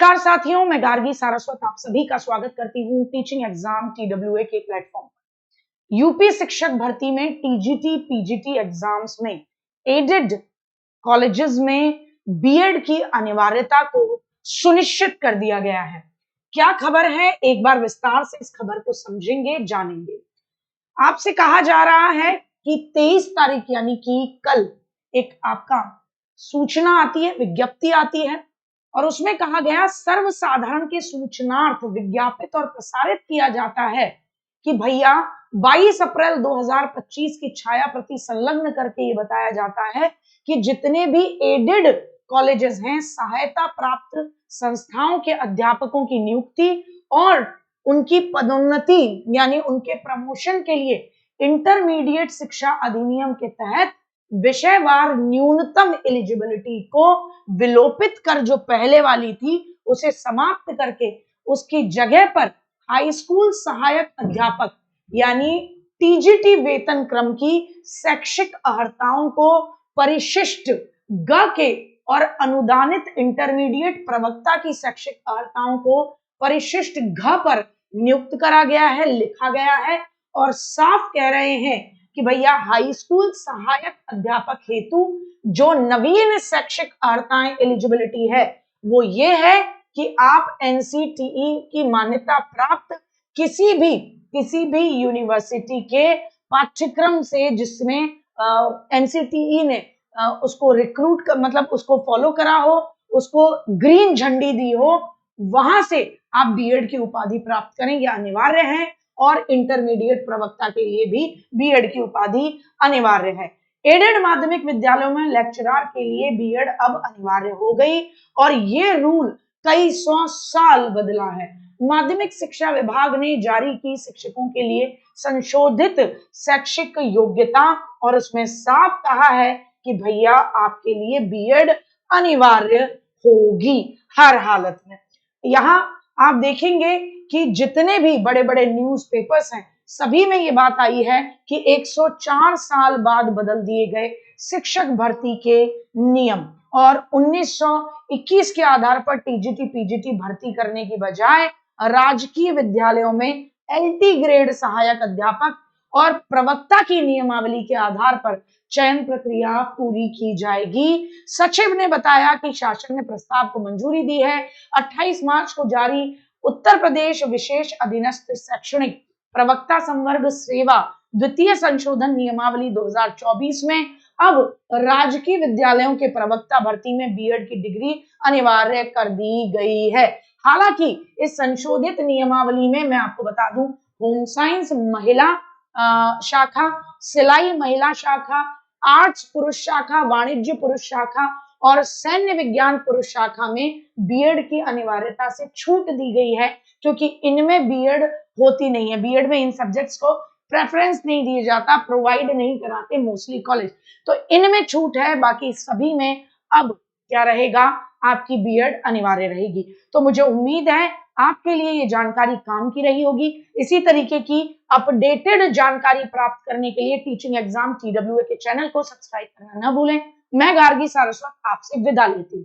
नमस्कार साथियों, मैं गार्गी सारस्वत आप सभी का स्वागत करती हूँ टीचिंग एग्जाम TWA के प्लेटफॉर्म पर। यूपी शिक्षक भर्ती में टीजीटी पीजीटी एग्जाम्स में एडेड कॉलेजेस में बीएड की अनिवार्यता को सुनिश्चित कर दिया गया है। क्या खबर है, एक बार विस्तार से इस खबर को समझेंगे, जानेंगे। आपसे कहा जा रहा है कि 23 तारीख यानी कि कल एक आपका सूचना आती है, विज्ञप्ति आती है और उसमें कहा गया सर्वसाधारण के सूचनार्थ विज्ञापित और प्रसारित किया जाता है कि भैया 22 अप्रैल 2025 की छाया प्रति संलग्न करके ये बताया जाता है कि जितने भी एडेड कॉलेजेस हैं, सहायता प्राप्त संस्थाओं के अध्यापकों की नियुक्ति और उनकी पदोन्नति यानी उनके प्रमोशन के लिए इंटरमीडिएट शिक्षा अधिनियम के तहत विषयवार न्यूनतम एलिजिबिलिटी को विलोपित कर जो पहले वाली थी उसे समाप्त करके उसकी जगह पर हाई स्कूल सहायक अध्यापक यानी टीजीटी वेतन क्रम की शैक्षिक अर्हताओं को परिशिष्ट ग के और अनुदानित इंटरमीडिएट प्रवक्ता की शैक्षिक अर्हताओं को परिशिष्ट घ पर नियुक्त करा गया है, लिखा गया है और साफ कह रहे हैं कि भैया हाई स्कूल सहायक अध्यापक हेतु जो नवीन शैक्षिक अर्हताएं एलिजिबिलिटी है वो ये है कि आप एनसीटीई की मान्यता प्राप्त किसी भी यूनिवर्सिटी के पाठ्यक्रम से जिसमें एनसीटीई ने उसको रिक्रूट मतलब उसको फॉलो करा हो, उसको ग्रीन झंडी दी हो, वहां से आप बीएड की उपाधि प्राप्त करें, यह अनिवार्य है और इंटरमीडिएट प्रवक्ता के लिए भी बीएड की उपाधि अनिवार्य है। एडेड माध्यमिक विद्यालयों में लेक्चरर के लिए बीएड अब अनिवार्य हो गई और ये रूल कई 100 साल बदला है। माध्यमिक शिक्षा विभाग ने जारी की शिक्षकों के लिए संशोधित शैक्षिक योग्यता और उसमें साफ कहा है कि भैया आपके लिए बीएड अनिवार्य होगी हर हालत में। यहाँ आप देखेंगे कि जितने भी बड़े बड़े न्यूज़पेपर्स हैं सभी में ये बात आई है कि 104 साल बाद बदल दिए गए शिक्षक भर्ती के नियम और 1921 के आधार पर टीजीटी पीजीटी भर्ती करने की बजाय राजकीय विद्यालयों में एलटी ग्रेड सहायक अध्यापक और प्रवक्ता की नियमावली के आधार पर चयन प्रक्रिया पूरी की जाएगी। सचिव ने बताया कि शासन ने प्रस्ताव को मंजूरी दी है। 28 मार्च को जारी उत्तर प्रदेश विशेष अधीनस्थ शैक्षणिक प्रवक्ता संवर्ग सेवा द्वितीय संशोधन नियमावली 2024 में अब राजकीय विद्यालयों के प्रवक्ता भर्ती में बीएड की डिग्री अनिवार्य कर दी गई है। हालांकि इस संशोधित नियमावली में मैं आपको बता दूं, होम साइंस महिला शाखा, सिलाई महिला शाखा, आर्ट्स पुरुष शाखा, वाणिज्य पुरुष शाखा और सैन्य विज्ञान पुरुष शाखा में बीएड की अनिवार्यता से छूट दी गई है क्योंकि इनमें बीएड होती नहीं है। बीएड में इन सब्जेक्ट्स को प्रेफरेंस नहीं दिया जाता, प्रोवाइड नहीं कराते मोस्टली कॉलेज, तो इनमें छूट है। बाकी सभी में अब क्या रहेगा, आपकी बीएड अनिवार्य रहेगी। तो मुझे उम्मीद है आपके लिए ये जानकारी काम की रही होगी। इसी तरीके की अपडेटेड जानकारी प्राप्त करने के लिए टीचिंग एग्जाम TWA के चैनल को सब्सक्राइब करना न भूलें। मैं गार्गी सारस्वत आपसे विदा लेती हूँ।